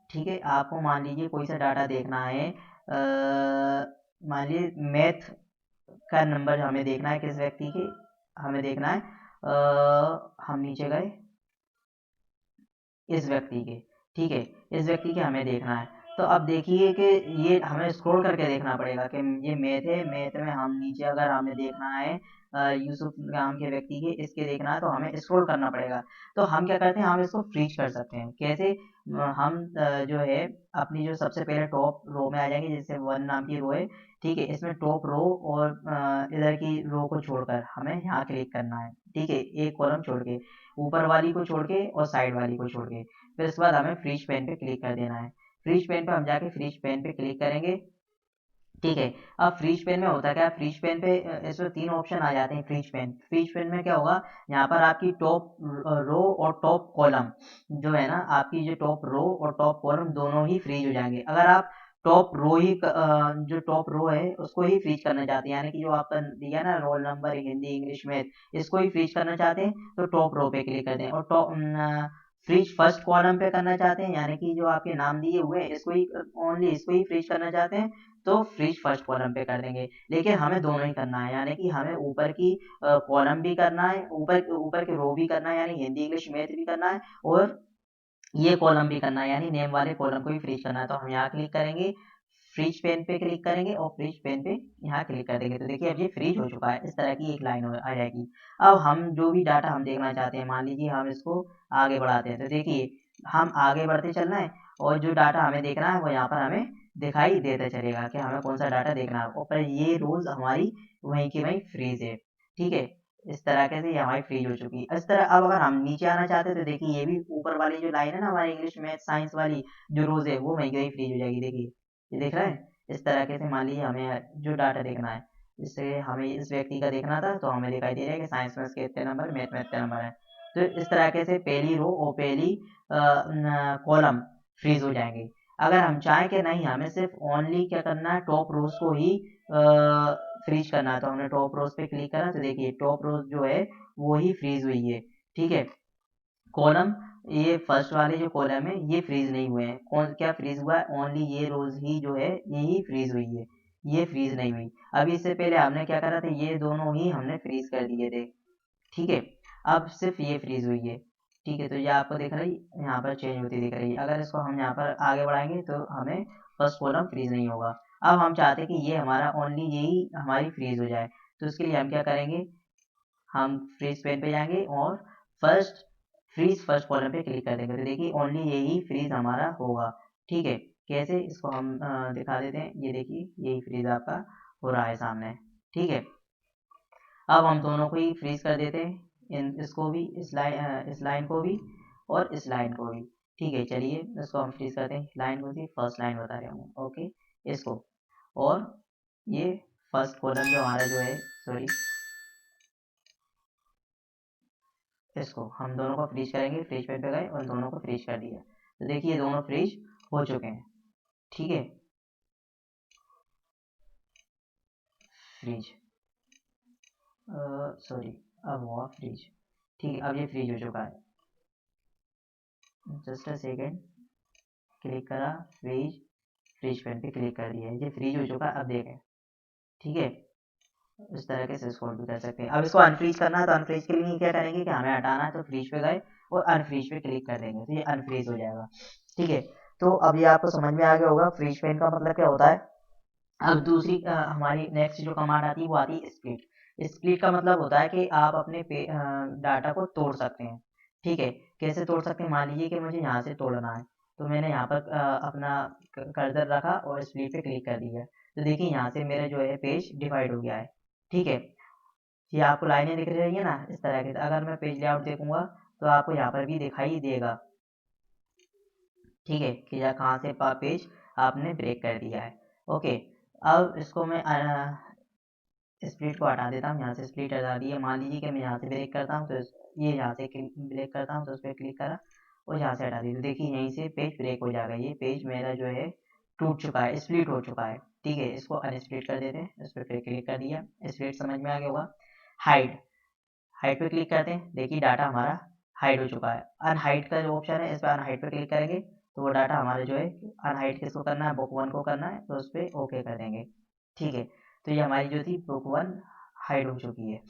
[SPEAKER 1] ठीक है, आपको मान लीजिए कोई सा डाटा देखना है, मान लीजिए मैथ का नंबर हमें देखना है, किस व्यक्ति के हमें देखना है। हम नीचे गए, इस व्यक्ति के। ठीक है, इस व्यक्ति के हमें देखना है। तो अब देखिए कि ये हमें स्क्रॉल करके देखना पड़ेगा कि ये मैथ है, मैथ में हम नीचे अगर हमें देखना है यूसुफ नाम के व्यक्ति के, इसके देखना है तो हमें स्क्रॉल करना पड़ेगा। तो हम क्या करते हैं, हम इसको फ्रीज कर सकते हैं। कैसे? हम जो है अपनी जो सबसे पहले टॉप रो में आ जाएंगे, जैसे 1 नाम की रो है। ठीक है, इसमें टॉप रो और इधर की रो को छोड़कर हमें यहाँ क्लिक करना है। ठीक है, एक कॉलम छोड़ के, ऊपर वाली को छोड़ के और साइड वाली को छोड़ के, फिर उसके बाद हमें फ्रीज पेन पे क्लिक कर देना है। फ्रीज पेन पे हम जाके फ्रीज पेन पे क्लिक करेंगे। ठीक है, अब फ्रीज पेन में होता क्या है, फ्रीज पेन पे इसमें 3 ऑप्शन आ जाते हैं। फ्रीज पेन में क्या होगा, यहाँ पर आपकी टॉप रो और टॉप कॉलम जो है ना, आपकी जो टॉप रो और टॉप कॉलम दोनों ही फ्रीज हो जाएंगे। अगर आप टॉप रो ही जो टॉप रो है उसको ही फ्रीज करना चाहते हैं, यानी कि जो आपका दिया ना roll number, Hindi, English, math, इसको ही फ्रीज करना चाहते हैं तो टॉप रो पे क्लिक कर दें। और टॉप फ्रीज फर्स्ट कॉलम पे करना चाहते हैं, यानी कि जो आपके नाम दिए हुए हैं इसको ही, ओनली इसको ही फ्रीज करना चाहते हैं तो फ्रीज फर्स्ट कॉलम पे कर देंगे। लेकिन हमें दोनों ही करना है, यानी कि हमें ऊपर की कॉलम भी करना है, ऊपर ऊपर की रो भी करना है, यानी हिंदी, इंग्लिश, मैथ भी करना है, और ये कॉलम भी करना है, यानी नेम वाले कॉलम को भी फ्रीज करना है। तो हम यहाँ क्लिक करेंगे, फ्रीज पेन पे क्लिक करेंगे और फ्रीज पेन पे यहाँ क्लिक कर देंगे तो देखिए अब ये फ्रीज हो चुका है। इस तरह की एक लाइन आ जाएगी। अब हम जो भी डाटा हम देखना चाहते हैं, मान लीजिए हम इसको आगे बढ़ाते हैं तो देखिए हम आगे बढ़ते चलना है और जो डाटा हमें देखना है वो यहाँ पर हमें दिखाई देता चलेगा कि हमें कौन सा डाटा देखना है। और पर ये रोज हमारी वहीं की वहीं फ्रीज है। ठीक है, इस तरह से ये हमारी फ्रीज हो चुकी है। इस तरह अब अगर हम नीचे आना चाहते हैं तो देखिए ये भी ऊपर वाली जो लाइन है ना हमारी इंग्लिश, मैथ, साइंस वाली जो रोज है वो वहीं की वहीं फ्रीज हो जाएगी। देखिए ये देख रहा है। इस तरीके से मान लीजिए हमें जो डाटा देखना है, जैसे हमें इस व्यक्ति का देखना था तो हमें दिखाई दे रहा है कि साइंस में इसके इतने नंबर, मैथ में इतने नंबर है। तो इस तरीके से पहली रो और पहली कॉलम फ्रीज हो जाएंगे। अगर हम चाहें कि नहीं हमें सिर्फ ओनली क्या करना है, टॉप रोज को ही फ्रीज करना है, तो हमने टॉप रोज पे क्लिक करा तो देखिए टॉप रोज जो है वो ही फ्रीज हुई है। ठीक है, कॉलम, ये फर्स्ट वाले जो कॉलम है ये फ्रीज नहीं हुए हैं। कौन क्या फ्रीज हुआ है, ओनली ये रोज ही जो है ये ही फ्रीज हुई है, ये फ्रीज नहीं हुई। अभी इससे पहले हमने क्या करा था, ये दोनों ही हमने फ्रीज कर दिए थे। ठीक है, अब सिर्फ ये फ्रीज हुई है। ठीक है, तो ये आपको दिख रही यहाँ पर चेंज होती दिख रही है। अगर इसको हम यहाँ पर आगे बढ़ाएंगे तो हमें फर्स्ट कॉलम फ्रीज नहीं होगा। अब हम चाहते हैं कि ये हमारा ओनली यही हमारी फ्रीज हो जाए, तो इसके लिए हम क्या करेंगे, हम फ्रीज पेन पे जाएंगे और फर्स्ट फ्रीज फर्स्ट कॉलम पे क्लिक कर देंगे तो देखिए ओनली यही फ्रीज हमारा होगा। ठीक है, कैसे, इसको हम दिखा देते हैं। ये देखिए यही फ्रीज आपका हो रहा है सामने, ठीक है। अब हम दोनों को ही फ्रीज कर देते हैं, इसको भी, इस लाइन को भी और इस लाइन को भी, ठीक है। चलिए इसको हम फ्रीज करते हैं, लाइन को सी फर्स्ट लाइन बता रहा हूँ, ओके, इसको। और ये फर्स्ट कॉलम जो हमारा जो है, सॉरी, इसको हम दोनों को फ्रीज करेंगे, फ्रीज पे गए और दोनों को फ्रीज कर दिया। तो देखिए दोनों फ्रीज हो चुके हैं, ठीक है। फ्रीज, सॉरी, अब हुआ फ्रीज, ठीक है। अब ये फ्रीज हो चुका है, जस्ट अ सेकेंड, क्लिक करा, फ्रीज, फ्रीज पेन पे क्लिक कर दिया, ये फ्रीज हो चुका है। अब देखें, ठीक है, इस तरह से इसको भी कर सकते हैं। अब इसको अनफ्रीज करना है तो अनफ्रीज के लिए क्या करेंगे कि हमें हटाना है, तो फ्रीज पे गए और अनफ्रीज पे क्लिक कर देंगे, तो ये अनफ्रीज हो जाएगा, ठीक है। तो अब ये आपको समझ में आ गया होगा फ्रीज पेन का मतलब क्या होता है। अब दूसरी हमारी नेक्स्ट जो कमांड आती है वो आती है स्प्लिट। स्प्लिट का मतलब होता है कि आप अपने डाटा को तोड़ सकते हैं, ठीक है। कैसे तोड़ सकते हैं, मान लीजिए कि मुझे यहाँ से तोड़ना है, तो मैंने यहाँ पर अपना कर्सर रखा और स्प्लिट पे क्लिक कर दिया, तो देखिए यहाँ से मेरा जो है पेज डिवाइड हो गया है, ठीक है। ये आपको लाइनें दिख रही है ना इस तरह के। अगर मैं पेज लेआउट देखूंगा तो आपको यहाँ पर भी दिखाई देगा, ठीक है, कि या कहाँ से पेज आपने ब्रेक कर दिया है, ओके। अब इसको मैं स्प्लिट को हटा देता हूँ, यहाँ से स्प्लिट हटा दिया। मान लीजिए कि मैं यहाँ से ब्रेक करता हूँ, तो ये यहाँ से ब्रेक करता हूँ, तो उस पर क्लिक करा और यहाँ से हटा दी, तो देखिए यहीं से पेज ब्रेक हो जाएगा। ये पेज मेरा जो है टूट चुका है, स्प्लिट हो चुका है, ठीक है। इसको अनस्प्लिट कर देते हैं, इस पर फिर क्लिक कर दिया, स्प्लिट समझ में आ गया होगा। हाइड, हाइड पे क्लिक करते हैं, देखिए डाटा हमारा हाइड हो चुका है। अनहाइड का जो ऑप्शन है, इस पर अनहाइड पे क्लिक करेंगे तो वो डाटा हमारा जो है अनहाइड किसको करना है, बुक 1 को करना है, तो उस पर ओके कर देंगे, ठीक है। तो ये हमारी जो थी बुक 1 हाइड हो चुकी है।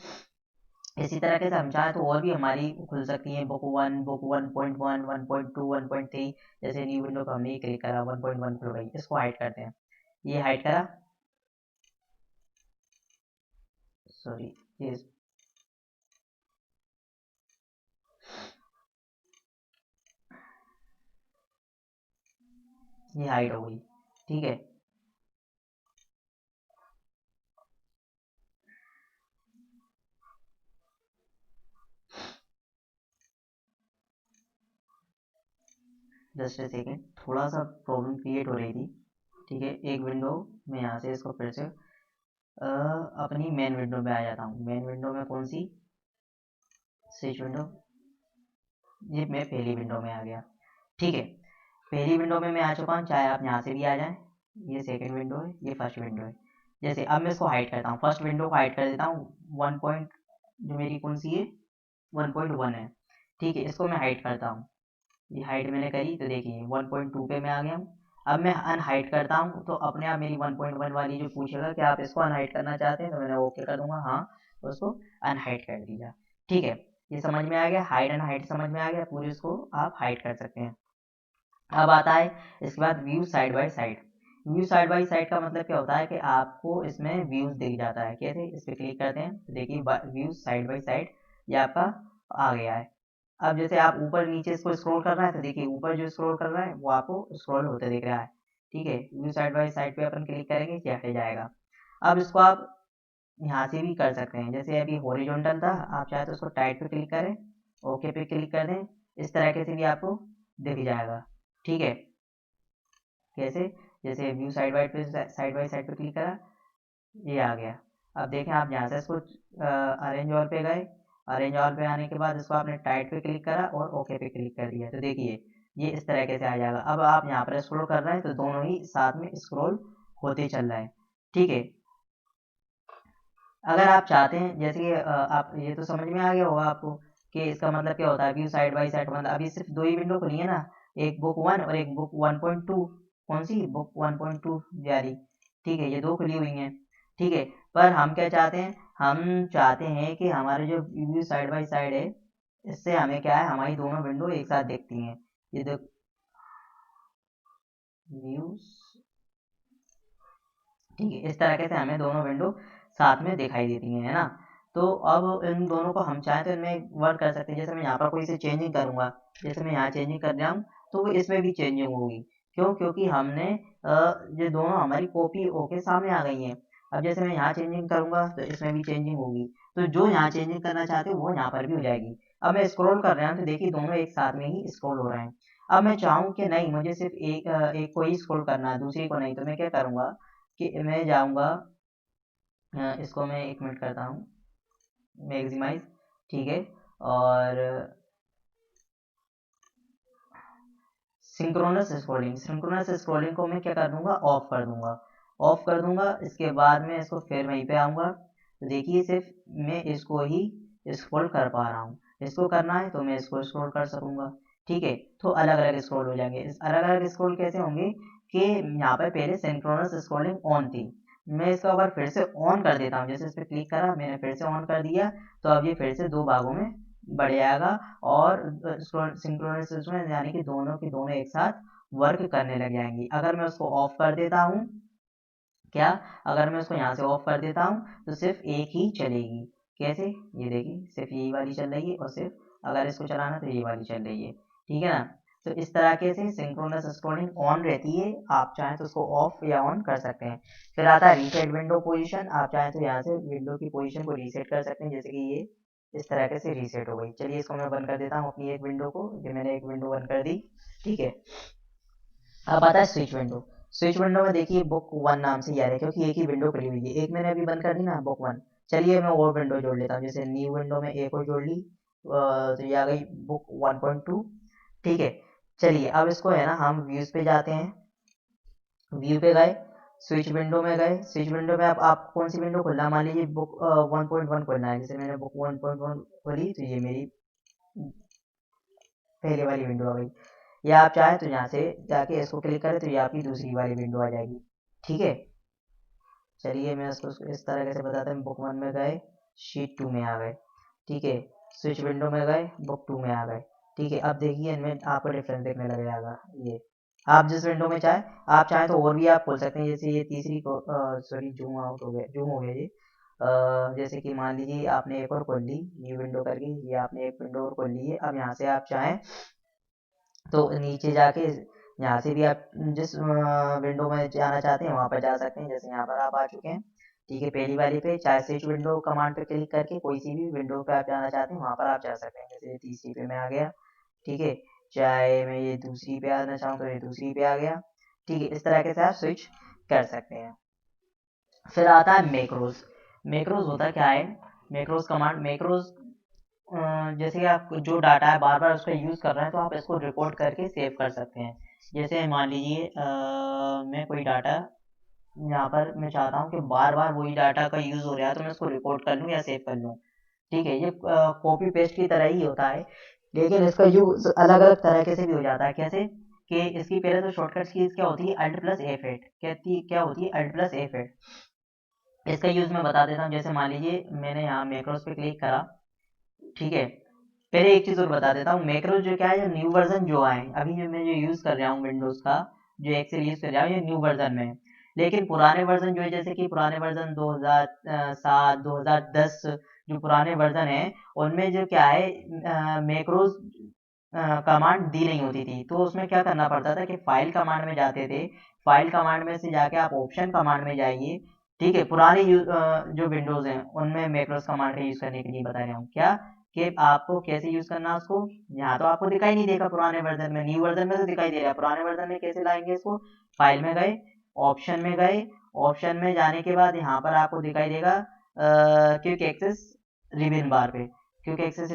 [SPEAKER 1] इसी तरह से हम चाहें तो और भी हमारी खुल सकती है, बुक 1, बुक 1.1, 1.2, 1.3। जैसे न्यू विंडो पर हमने क्लिक करा, 1.1 खुल गई, इसको हाइड करते हैं। ये हाइड करा, सॉरी, ये हाइड हो गई, ठीक है। जस्ट ए सेकेंड, थोड़ा सा प्रॉब्लम क्रिएट हो रही थी, ठीक है। एक विंडो में यहाँ से इसको फिर से अपनी मेन विंडो में आ जाता हूँ। मेन विंडो में कौन सी, स्विच विंडो, ये मैं पहली विंडो में आ गया, ठीक है। पहली विंडो में मैं आ चुका हूँ, चाहे आप यहाँ से भी आ जाएं। ये सेकंड विंडो है, ये फर्स्ट विंडो है। जैसे अब मैं इसको हाइड करता हूँ, फर्स्ट विंडो को हाइड कर देता हूँ, 1 पॉइंट जो मेरी कौन सी है, 1.1 है, ठीक है। इसको मैं हाइड करता हूँ, ये हाइड मैंने करी, तो देखिए 1.2 पे मैं आ गया हूँ। अब मैं अनहाइड करता हूँ तो अपने आप मेरी 1.1 वाली जो पूछेगा कि आप इसको अनहाइड करना चाहते हैं, तो मैंने ओके कर दूंगा, हाँ, तो उसको अनहाइड कर दिया, ठीक है। ये समझ में आ गया, हाइड एंड हाइड समझ में आ गया, पूरे इसको आप हाइड कर सकते हैं। अब आता है इसके बाद view side by side. View side by side का मतलब क्या होता है कि आपको इसमें व्यूज दिख जाता है, कैसे, इस पर क्लिक करते हैं तो देखिए व्यू साइड बाय साइड ये आपका आ गया है। अब जैसे आप ऊपर नीचे इसको स्क्रॉल कर रहे हैं तो देखिए ऊपर जो स्क्रॉल कर रहा है वो आपको स्क्रॉल होते दिख रहा है, ठीक है। व्यू साइड बाय साइड पे अपन क्लिक करेंगे क्या हट जाएगा। अब इसको आप यहाँ से भी कर सकते हैं, जैसे अभी हॉरिजॉन्टल था, आप चाहे तो उसको टाइट पे क्लिक करें, ओके पे क्लिक कर दें, इस तरीके से भी आपको दिख जाएगा, ठीक है। कैसे, जैसे व्यू साइड बाय साइड पे क्लिक करा, ये आ गया। अब देखें आप यहाँ से इसको अरेंज ऑल पे गए, अरेंज ऑल पे आने के बाद इसको आपने टाइट पे क्लिक करा और ओके पे क्लिक कर दिया, तो देखिए ये इस तरीके से आ जाएगा। अब आप यहाँ पर स्क्रॉल कर रहे हैं तो दोनों ही साथ में स्क्रॉल होते चल रहे हैं, ठीक है। अगर आप चाहते हैं, जैसे कि आप ये तो समझ में आ गया होगा आपको कि इसका मतलब क्या होता है व्यू साइड बाय साइड, मतलब अभी सिर्फ दो ही विंडो खुली है ना, एक बुक 1 और एक बुक 1.2। कौन सी, बुक 1.2 जारी, ठीक है, ये दो खुली हुई हैं, ठीक है। पर हम क्या चाहते हैं, हम चाहते हैं कि हमारे जो व्यू साइड बाय साइड है, इससे हमें क्या है, हमारी दोनों विंडो एक साथ दिखती हैं। ये दो व्यूज, ठीक है, इस तरीके से हमें दोनों विंडो साथ में दिखाई देती हैं, है ना। तो अब इन दोनों को हम चाहें तो इनमें वर्क कर सकते हैं। जैसे मैं यहाँ पर कोई से चेंजिंग करूँगा, जैसे मैं यहाँ चेंजिंग कर रहा हूँ तो वो इसमें भी चेंजिंग होगी, क्यों? क्योंकि हमने ये दोनों हमारी कॉपी होके सामने आ गई हैं। अब जैसे मैं यहाँ चेंजिंग करूँगा तो इसमें भी चेंजिंग होगी, तो जो यहाँ चेंजिंग करना चाहते हो वो यहाँ पर भी हो जाएगी। अब मैं स्क्रॉल कर रहा हूँ तो देखिए दोनों एक साथ में ही स्क्रॉल हो रहे हैं। अब मैं चाहूँ कि नहीं मुझे सिर्फ एक को ही स्क्रॉल करना है, दूसरी को नहीं, तो मैं क्या करूँगा कि मैं जाऊँगा, इसको मैं 1 मिनट करता हूँ मैक्सिमाइज, ठीक है, और सिंक्रोनस स्क्रॉलिंग को मैं क्या कर दूंगा, ऑफ कर दूंगा। इसके बाद में इसको फिर वहीं पे आऊँगा, तो देखिए सिर्फ मैं इसको ही स्क्रॉल कर पा रहा हूँ। इसको करना है तो मैं इसको स्क्रॉल कर सकूँगा, ठीक है। तो अलग अलग स्क्रॉल हो जाएंगे। इस अलग अलग स्क्रॉल कैसे होंगे कि यहाँ पर पहले सिंक्रोनस स्क्रॉलिंग ऑन थी, मैं इसका एक बार फिर से ऑन कर देता हूँ। जैसे इस पर क्लिक करा, मैंने फिर से ऑन कर दिया, तो अब ये फिर से 2 भागों में बढ़ जाएगा और सिंक्रोनस में यानी कि दोनों की दोनों एक साथ वर्क करने लग जाएंगी। अगर मैं उसको ऑफ कर देता हूँ, क्या, अगर मैं उसको यहाँ से ऑफ कर देता हूँ तो सिर्फ एक ही चलेगी। कैसे? ये देखिए सिर्फ यही वाली चल रही है, और सिर्फ अगर इसको चलाना तो ये वाली चल रही है, ठीक है ना। तो इस तरीके से सिंक्रोनस स्क्रॉलिंग ऑन रहती है। आप चाहें तो उसको ऑफ या ऑन कर सकते हैं। फिर आता है रीसेट विंडो पोजीशन। आप चाहें तो यहाँ से विंडो की पोजीशन को रीसेट कर सकते हैं, जैसे कि ये इस तरीके से रीसेट हो गई। चलिए इसको मैं बंद कर देता हूँ, अपनी एक विंडो को, ये मैंने एक विंडो बंद कर दी, ठीक है। अब आता है स्विच विंडो। स्विच विंडो में देखिए बुक 1 नाम से आ रहा है, क्योंकि एक ही विंडो खुली हुई है। एक मैंने अभी बंद कर दी ना, बुक 1। चलिए मैं और विंडो जोड़ लेता हूँ, जैसे न्यू विंडो में एक और जोड़ ली, तो ये आ गई बुक 1.2, ठीक है। चलिए अब इसको है ना हम व्यूज पे जाते हैं, व्यू पे गए, स्विच विंडो में गए। स्विच विंडो में आप कौन सी विंडो खोलना, मान लीजिए बुक 1.1 खोलना है। जैसे मैंने बुक 1.1 खोली तो ये मेरी पहले वाली विंडो आ गई। या आप चाहे तो यहाँ से जाके इसको क्लिक करें तो ये आपकी दूसरी वाली विंडो आ जाएगी, ठीक है। चलिए मैं इसको इस तरह से बताता हूँ। बुक 1 में गए, शीट 2 में आ गए, ठीक है। स्विच विंडो में गए, बुक 2 में आ गए, ठीक है। अब देखिए इनमें आपको डिफरेंस देखने लग जाएगा। ये आप जिस विंडो में चाहे, आप चाहें तो और भी आप खोल सकते हैं। जैसे ये तीसरी को सॉरी जूम आउट हो गया, जूम हो गया ये। जैसे कि मान लीजिए आपने एक और खोल ली न्यू विंडो करके, ये आपने एक विंडो और खोल ली है। अब यहाँ से आप चाहें तो नीचे जाके यहाँ से भी आप जिस विंडो में जाना चाहते हैं वहाँ पर जा सकते हैं। जैसे यहाँ पर आप आ चुके हैं, ठीक है, पहली वाली पे। चाहे स्विच विंडो कमांड पे क्लिक करके कोई सी भी विंडो पे आप जाना चाहते हैं वहाँ पर आप जा सकते हैं। जैसे तीसरी पे मैं आ गया, ठीक है। चाहे मैं ये दूसरी पे आना चाहूँ तो ये दूसरी पे आ गया, ठीक है। इस तरह से आप स्विच कर सकते हैं। फिर आता है मैक्रोज। मैक्रोज होता क्या है? मैक्रोज कमांड, मैक्रोज जैसे कि आप जो डाटा है बार बार उसका यूज़ कर रहे हैं तो आप इसको रिकॉर्ड करके सेव कर सकते हैं। जैसे मान लीजिए मैं कोई डाटा यहाँ पर मैं चाहता हूँ कि बार बार वही डाटा का यूज़ हो रहा है, तो मैं इसको रिकॉर्ड कर लूँ या सेव कर लूँ, ठीक है। ये कॉपी पेस्ट की तरह ही होता है, लेकिन इसका यूज़ अलग अलग तरीके से भी हो जाता है। कैसे कि इसकी पहले तो शॉर्टकट कीज क्या होती है, अल्ट प्लस F8, क्या होती है, अल्ट प्लस F8। इसका यूज़ मैं बता देता हूँ। जैसे मान लीजिए मैंने यहाँ मैक्रोस पे क्लिक करा, ठीक है। पहले एक चीज़ और बता देता हूँ, मैक्रोस जो क्या है, जो न्यू वर्जन जो आए अभी, जो मैं जो यूज़ कर रहा हूँ विंडोज़ का, जो एक्सेल यूज़ कर रहा हूँ, ये न्यू वर्जन में है। लेकिन पुराने वर्जन जो है, जैसे कि पुराने वर्जन 2007 2010 जो पुराने वर्जन है, उनमें जो क्या है मैक्रोस कमांड दी नहीं होती थी। तो उसमें क्या करना पड़ता था कि फाइल कमांड में जाते थे, फाइल कमांड में से जाके आप ऑप्शन कमांड में जाइए, ठीक है। पुराने जो विंडोज़ हैं उनमें मैक्रोस कमांड का यूज़ करने के लिए बता रहा हूँ। क्या कि आपको कैसे यूज़ करना है उसको, यहाँ तो आपको दिखाई नहीं देगा पुराने वर्जन में, न्यू वर्जन में तो दिखाई दे रहा है। पुराने वर्जन में कैसे लाएंगे इसको, फाइल में गए, ऑप्शन में गए, ऑप्शन में जाने के बाद यहाँ पर आपको दिखाई देगा क्विक एक्सेस रिबन बार पे, क्विक एक्सेस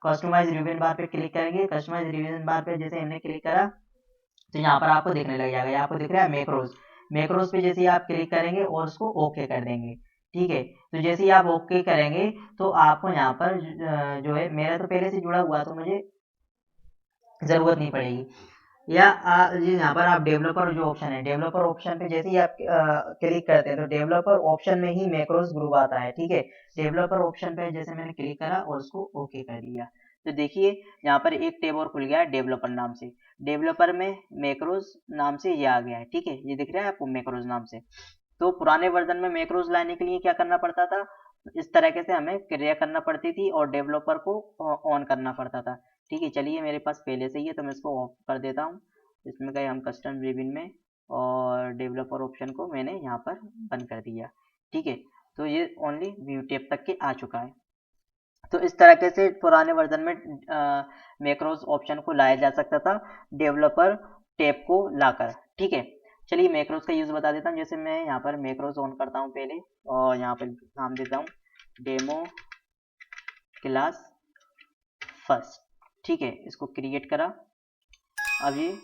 [SPEAKER 1] कस्टमाइज रिबन बार पे क्लिक करेंगे। कस्टमाइज रिबन बार पे जैसे हमने क्लिक करा तो यहाँ पर आपको दिखने लग जाएगा, आपको दिख रहा है मैक्रोस। मैक्रोस पे जैसे ही आप क्लिक करेंगे और उसको ओके कर देंगे, ठीक है। तो जैसे ही आप ओके करेंगे तो आपको यहाँ पर जो है, मेरा तो पहले से जुड़ा हुआ तो मुझे ज़रूरत नहीं पड़ेगी। या ये यहाँ पर आप डेवलपर जो ऑप्शन है, डेवलपर ऑप्शन पे जैसे ही आप क्लिक करते हैं तो डेवलपर ऑप्शन में ही मैक्रोस ग्रुप आता है, ठीक है। डेवलपर ऑप्शन पे जैसे मैंने क्लिक करा और उसको ओके कर दिया, तो देखिए यहाँ पर एक टेब और खुल गया है डेवलपर नाम से। डेवलपर में मैक्रोस नाम से ये आ गया है, ठीक है। ये दिख रहा है आपको मैक्रोस नाम से। तो पुराने वर्जन में मैक्रोस लाने के लिए क्या करना पड़ता था, इस तरीके से हमें क्रिया करना पड़ती थी और डेवलपर को ऑन करना पड़ता था, ठीक है। चलिए मेरे पास पहले से ही है तो मैं इसको ऑफ कर देता हूँ। इसमें गए हम कस्टम रिबिन में और डेवलपर ऑप्शन को मैंने यहाँ पर बंद कर दिया। ठीक है, तो ये ओनली व्यू टैब तक के आ चुका है। तो इस तरीके से पुराने वर्जन में मैक्रोज ऑप्शन को लाया जा सकता था डेवलपर टैब को लाकर। ठीक है, चलिए मैक्रोज का यूज बता देता हूँ। जैसे मैं यहाँ पर मैक्रोज ऑन करता हूँ पहले और यहाँ पर नाम देता हूँ डेमो क्लास फर्स्ट। ठीक है, इसको क्रिएट करा। अब ये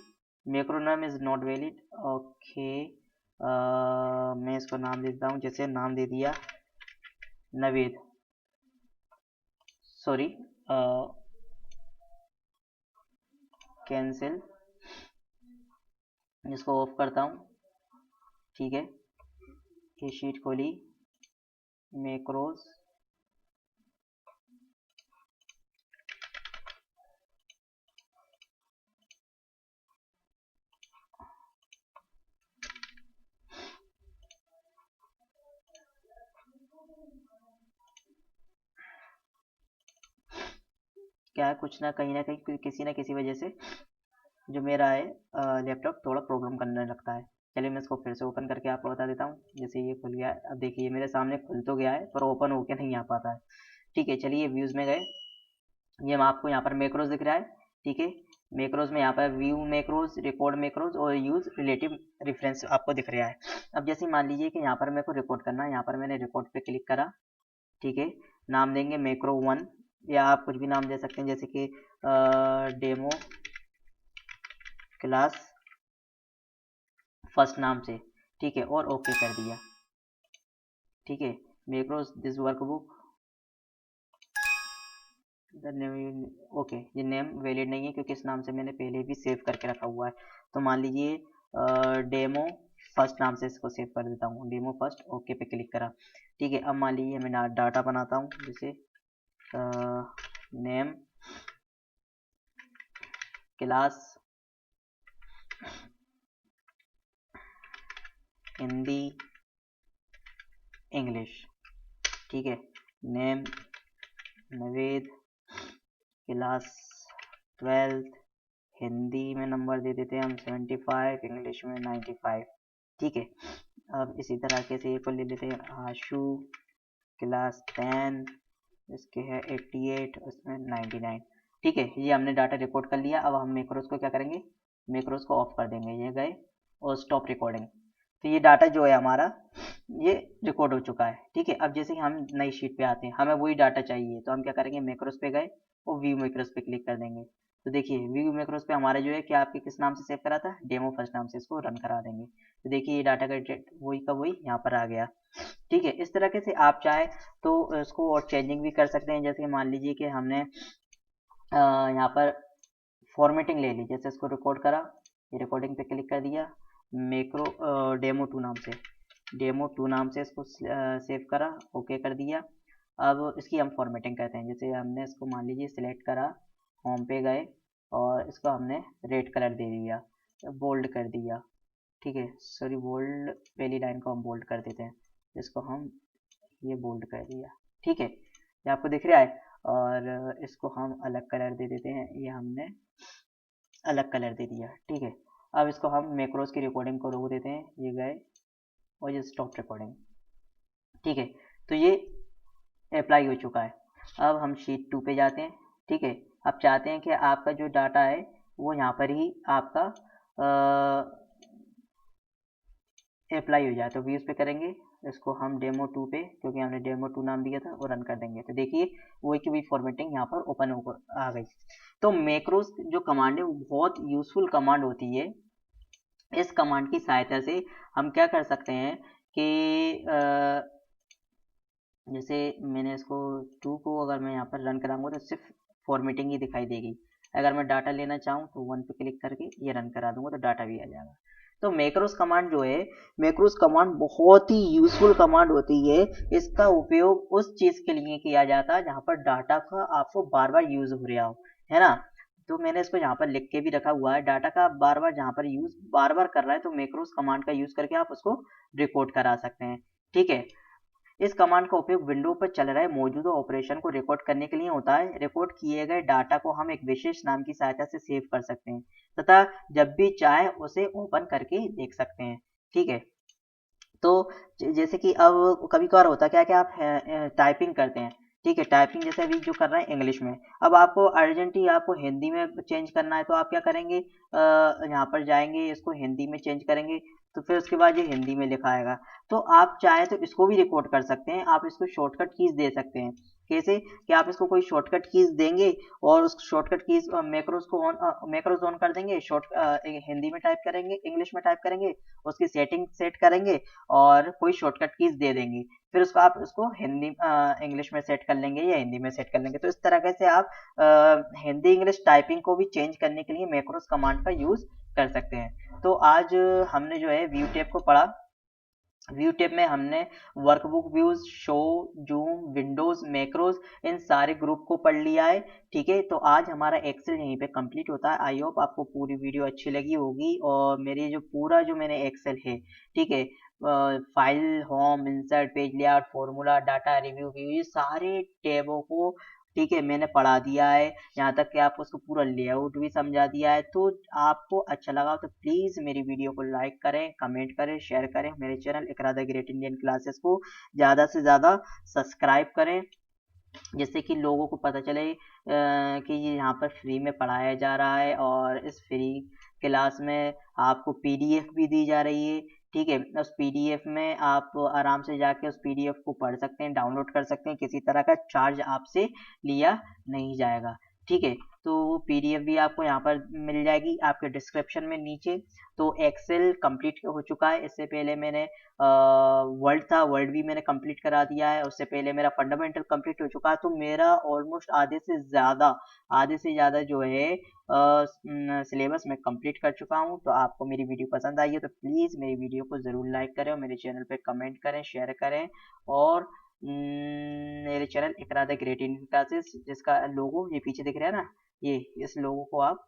[SPEAKER 1] मैक्रो नाम इज नॉट वैलिड। ओके, मैं इसको नाम देता हूँ, जैसे नाम दे दिया नवेद, सॉरी कैंसिल, इसको ऑफ करता हूँ। ठीक है, ये शीट खोली मैक्रोज, क्या है कुछ ना कहीं किसी ना किसी वजह से जो मेरा है लैपटॉप थोड़ा प्रॉब्लम करने लगता है। चलिए मैं इसको फिर से ओपन करके आपको बता देता हूँ। जैसे ये खुल गया है, अब देखिए मेरे सामने खुल तो गया है पर ओपन होके नहीं आ पाता है। ठीक है, चलिए व्यूज़ में गए, ये आपको यहाँ पर मैक्रोज दिख रहा है। ठीक है, मैक्रोज में यहाँ पर व्यू मैक्रोज, रिकॉर्ड मैक्रोज और यूज रिलेटिव रेफरेंस आपको दिख रहा है। अब जैसे मान लीजिए कि यहाँ पर मेरे को रिकॉर्ड करना है, यहाँ पर मैंने रिकॉर्ड पे क्लिक करा। ठीक है, नाम देंगे मैक्रो 1 या आप कुछ भी नाम दे सकते हैं, जैसे कि डेमो क्लास फर्स्ट नाम से। ठीक है, और ओके कर दिया। ठीक है, मैक्रोज दिस वर्कबुक, ओके, ये नेम वैलिड नहीं है क्योंकि इस नाम से मैंने पहले भी सेव करके रखा हुआ है। तो मान लीजिए डेमो फर्स्ट नाम से इसको सेव कर देता हूँ, डेमो फर्स्ट, ओके पे क्लिक करा। ठीक है, अब मान लीजिए मैं डाटा बनाता हूँ, जैसे नेम क्लास हिंदी इंग्लिश। ठीक है, name Naved class 12th, Hindi में नंबर दे देते हैं हम 75, इंग्लिश में 95। ठीक है, अब इसी तरीके से ये को ले लेते हैं आशु क्लास 10, इसके है 88, उसमें 99। ठीक है, ये हमने डाटा रिकॉर्ड कर लिया। अब हम मैक्रोज को क्या करेंगे, मैक्रोज को ऑफ कर देंगे, ये गए और स्टॉप रिकॉर्डिंग। तो ये डाटा जो है हमारा ये रिकॉर्ड हो चुका है। ठीक है, अब जैसे कि हम नई शीट पे आते हैं, हमें वही डाटा चाहिए, तो हम क्या करेंगे, मैक्रोज पे गए और व्यू मैक्रोज पे क्लिक कर देंगे। तो देखिए व्यू मैक्रोज पे हमारा जो है क्या आपके किस नाम से सेव करा था, डेमो फर्स्ट नाम से, इसको रन करा देंगे। तो देखिए ये डाटा का वही का वही यहाँ पर आ गया। ठीक है, इस तरीके से आप चाहे तो इसको और चेंजिंग भी कर सकते हैं। जैसे मान लीजिए कि हमने यहाँ पर फॉर्मेटिंग ले ली, जैसे इसको रिकॉर्ड करा, ये रिकॉर्डिंग पे क्लिक कर दिया, मैक्रो डेमो 2 नाम से, डेमो 2 नाम से इसको सेव करा, ओके कर दिया। अब इसकी हम फॉर्मेटिंग करते हैं। जैसे हमने इसको मान लीजिए सिलेक्ट करा, होम पे गए और इसको हमने रेड कलर दे दिया, बोल्ड कर दिया। ठीक है, सॉरी बोल्ड, पहली लाइन को हम बोल्ड कर देते हैं, इसको हम ये बोल्ड कर दिया। ठीक है, ये आपको दिख रहा है। और इसको हम अलग कलर दे देते हैं, ये हमने अलग कलर दे दिया। ठीक है, अब इसको हम मैक्रोज की रिकॉर्डिंग को रोक देते हैं, ये गए और ये स्टॉप रिकॉर्डिंग। ठीक है, तो ये अप्लाई हो चुका है। अब हम शीट 2 पे जाते हैं। ठीक है, अब चाहते हैं कि आपका जो डाटा है वो यहाँ पर ही आपका अप्लाई हो जाए, तो व्यूज पे करेंगे, इसको हम डेमो 2 पे, क्योंकि हमने डेमो 2 नाम दिया था, और रन कर देंगे। तो देखिए वही की वही फॉर्मेटिंग यहाँ पर ओपन होकर आ गई। तो मैक्रोज जो कमांड है वो बहुत यूजफुल कमांड होती है। इस कमांड की सहायता से हम क्या कर सकते हैं कि जैसे मैंने इसको 2 को अगर मैं यहाँ पर रन कराऊंगा तो सिर्फ फॉर्मेटिंग ही दिखाई देगी। अगर मैं डाटा लेना चाहूँ तो 1 पे क्लिक करके ये रन करा दूंगा तो डाटा भी आ जाएगा। तो मैक्रोज कमांड जो है, मैक्रोज कमांड बहुत ही यूजफुल कमांड होती है। इसका उपयोग उस चीज के लिए किया जाता है जहाँ पर डाटा का आपको बार बार यूज हो रहा हो, है ना। तो मैंने इसको यहाँ पर लिख के भी रखा हुआ है, डाटा का बार बार जहाँ पर यूज बार बार कर रहा है तो मैक्रोज कमांड का यूज करके आप उसको रिकॉर्ड करा सकते हैं। ठीक है, इस कमांड का उपयोग विंडो पर चल रहे मौजूदा ऑपरेशन को रिकॉर्ड करने के लिए होता है। रिकॉर्ड किए गए डाटा को हम एक विशेष नाम की सहायता से सेव कर सकते हैं तथा जब भी चाहे उसे ओपन करके देख सकते हैं। ठीक है, तो जैसे कि अब कभी कभार होता क्या है कि आप टाइपिंग करते हैं, ठीक है, टाइपिंग जैसे अभी जो कर रहे हैं इंग्लिश में, अब आपको अर्जेंटली आपको हिंदी में चेंज करना है तो आप क्या करेंगे, यहाँ पर जाएंगे, इसको हिंदी में चेंज करेंगे, तो फिर उसके बाद ये हिंदी में लिखा आएगा। तो आप चाहे तो इसको भी रिकॉर्ड कर सकते हैं, आप इसको शॉर्टकट कीज दे सकते हैं। कैसे कि आप इसको कोई शॉर्टकट कीज देंगे और उस शॉर्टकट कीज मैक्रोज को ऑन मैक्रोज ऑन कर देंगे, हिंदी में टाइप करेंगे, इंग्लिश में टाइप करेंगे, उसकी सेटिंग सेट करेंगे और कोई शॉर्टकट कीज दे देंगे, फिर उसको आप उसको हिंदी इंग्लिश में सेट कर लेंगे या हिंदी में सेट कर लेंगे। तो इस तरह से आप हिंदी इंग्लिश टाइपिंग को भी चेंज करने के लिए मैक्रोस कमांड का यूज कर सकते हैं। तो आज हमने जो है व्यू टैब को पढ़ा। व्यू टैब में हमने workbook views, show, zoom, windows, macros, इन सारे ग्रुप को पढ़ लिया है। ठीक है, तो आज हमारा एक्सेल यहीं पे कंप्लीट होता है। आई होप आपको पूरी वीडियो अच्छी लगी होगी और मेरी जो पूरा जो मैंने एक्सेल है, ठीक है, file, home, insert, page layout, formula, data, review, view, ये सारे टैबों को, ठीक है, मैंने पढ़ा दिया है, यहाँ तक कि आपको उसको पूरा लेआउट भी समझा दिया है। तो आपको अच्छा लगा तो प्लीज़ मेरी वीडियो को लाइक करें, कमेंट करें, शेयर करें, मेरे channel Iqra the great Indian classes को ज़्यादा से ज़्यादा सब्सक्राइब करें, जिससे कि लोगों को पता चले कि ये यहाँ पर फ्री में पढ़ाया जा रहा है और इस फ्री क्लास में आपको पीडीएफ भी दी जा रही है। ठीक है, उस पीडीएफ में आप आराम से जाके उस पीडीएफ को पढ़ सकते हैं, डाउनलोड कर सकते हैं, किसी तरह का चार्ज आपसे लिया नहीं जाएगा। ठीक है, तो वो पीडीएफ भी आपको यहाँ पर मिल जाएगी आपके डिस्क्रिप्शन में नीचे। तो एक्सेल कंप्लीट हो चुका है, इससे पहले मैंने वर्ड था, वर्ड भी मैंने कंप्लीट करा दिया है, उससे पहले मेरा फंडामेंटल कंप्लीट हो चुका है। तो मेरा ऑलमोस्ट आधे से ज़्यादा जो है सिलेबस मैं कंप्लीट कर चुका हूँ। तो आपको मेरी वीडियो पसंद आई है तो प्लीज़ मेरी वीडियो को ज़रूर लाइक करें और मेरे चैनल पे कमेंट करें, शेयर करें और मेरे channel Iqra the great Indian classes, जिसका लोगो ये पीछे दिख रहा है ना, ये इस लोगो को आप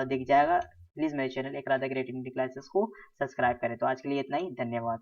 [SPEAKER 1] दिख जाएगा। प्लीज़ मेरे channel Iqra the great Indian classes को सब्सक्राइब करें। तो आज के लिए इतना ही, धन्यवाद।